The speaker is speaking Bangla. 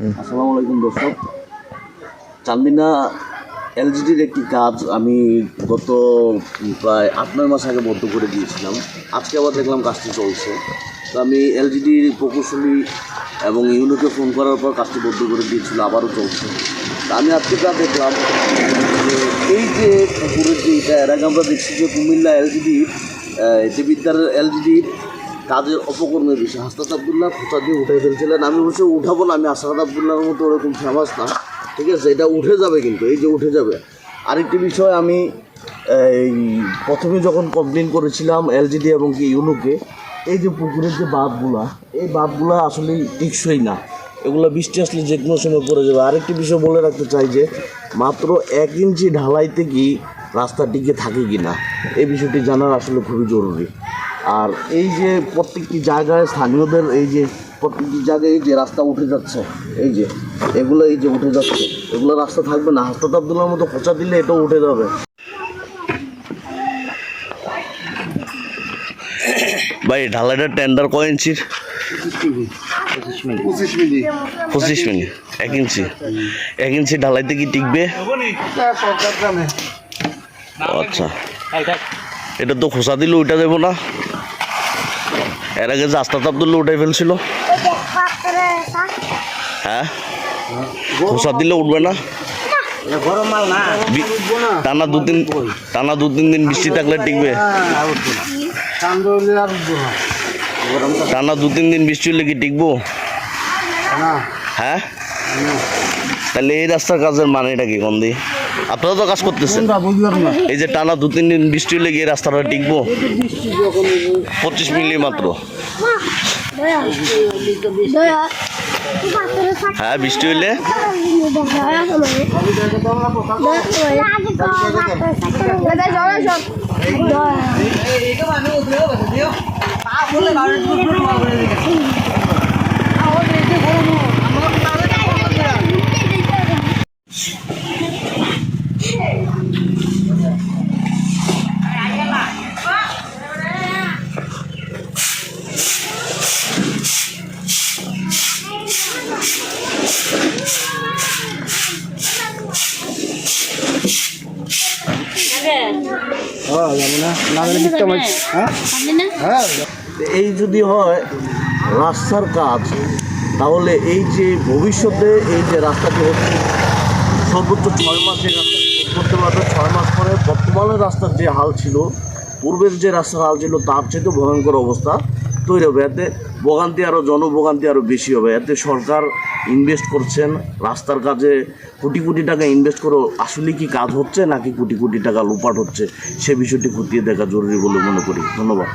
আসসালামু আলাইকুম দর্শক। চান্দিনা এলজিডির একটি কাজ আমি গত প্রায় 8-9 মাস আগে বন্ধ করে দিয়েছিলাম। আজকে আবার দেখলাম কাজটি চলছে। তো আমি এলজিডির প্রকৌশলী এবং ইউনোকে ফোন করার পর কাজটি বন্ধ করে দিয়েছিল, আবারও চলছে। তা আমি আজকে যা দেখলাম যে এই যে পুকুরের যে এটা, এর আগে আমরা দেখছি যে কুমিল্লা এলজিডির যে বিদ্যার এলজিডির কাজের অপকর্মের বিষয় হাসনাত আবদুল্লাহ খোঁচা দিয়ে উঠে ফেলছিলেন। আমি অবশ্য উঠাবো না, আমি হাসনাত আবদুল্লাহর মতো ওরকম ফেমাস না, ঠিক আছে, এটা উঠে যাবে, কিন্তু এই যে উঠে যাবে। আরেকটি বিষয়, আমি এই প্রথমে যখন কমপ্লেন করেছিলাম এলজিডি এবং কি ইউনোকে, এই যে পুকুরের যে বাঁধগুলা, এই বাঁধগুলা আসলে টিকসই না, এগুলো বৃষ্টি আসলে যে কোনো সময় পড়ে যাবে। আরেকটি বিষয় বলে রাখতে চাই যে মাত্র 1 ইঞ্চি ঢালাইতে কি রাস্তা টিকে থাকে কি না, এই বিষয়টি জানার আসলে খুবই জরুরি। আর এই যে প্রত্যেকটি জায়গায় স্থানীয়দের এই যে প্রত্যেকটি জায়গায় এই যে রাস্তা উঠে যাচ্ছে, এই যে এগুলো এই যে উঠে যাচ্ছে, এগুলো রাস্তা থাকবে না। হাসনাত আবদুল্লাহর মতো খোঁচা দিলে এটাও উঠে যাবে। ভাই ঢালাইটার টেন্ডার কয় ইঞ্চির? 25 মিলি 1 ইঞ্চি। 1 ইঞ্চি ঢালাইতে কি টিকবে? আচ্ছা, এটা তো খোঁচা দিলে উঠে যাবো না? এর আগে যে হাসনাত আবদুল্লাহ উঠে ফেলছিল, হ্যাঁ, খোঁচা দিলে উঠবে না? টানা 2-3 দিন বৃষ্টি থাকলে টিকবে? টানা 2-3 দিন বৃষ্টি হলে কি টিকবো? হ্যাঁ, তাহলে এই রাস্তার কাজের মানেটা কি? কোন দিয়ে আপনারা তো কাজ করতেছেন? এই যে টানা 2-3 দিন বৃষ্টি হলে কি এই রাস্তাটা টিকবো? 25 মিলি মাত্র। হ্যাঁ, বৃষ্টি হইলে এই যদি হয় রাস্তার কাজ, তাহলে এই যে ভবিষ্যতে এই যে রাস্তাটি হচ্ছে সর্বোচ্চ 6 মাসে রাস্তা করতে পারবে। 6 মাস পরে বর্তমানে রাস্তার যে হাল ছিল, পূর্বের যে রাস্তার হাল ছিল তার চেয়ে ভয়ঙ্কর অবস্থা তৈরি হবে। এতে ভোগান্তি আরও, জনভোগান্তি আরও বেশি হবে। এতে সরকার ইনভেস্ট করছেন রাস্তার কাজে, কোটি কোটি টাকা ইনভেস্ট করে আসলে কি কাজ হচ্ছে নাকি কোটি কোটি টাকা লোপাট হচ্ছে, সে বিষয়টি খতিয়ে দেখা জরুরি বলে মনে করি। ধন্যবাদ।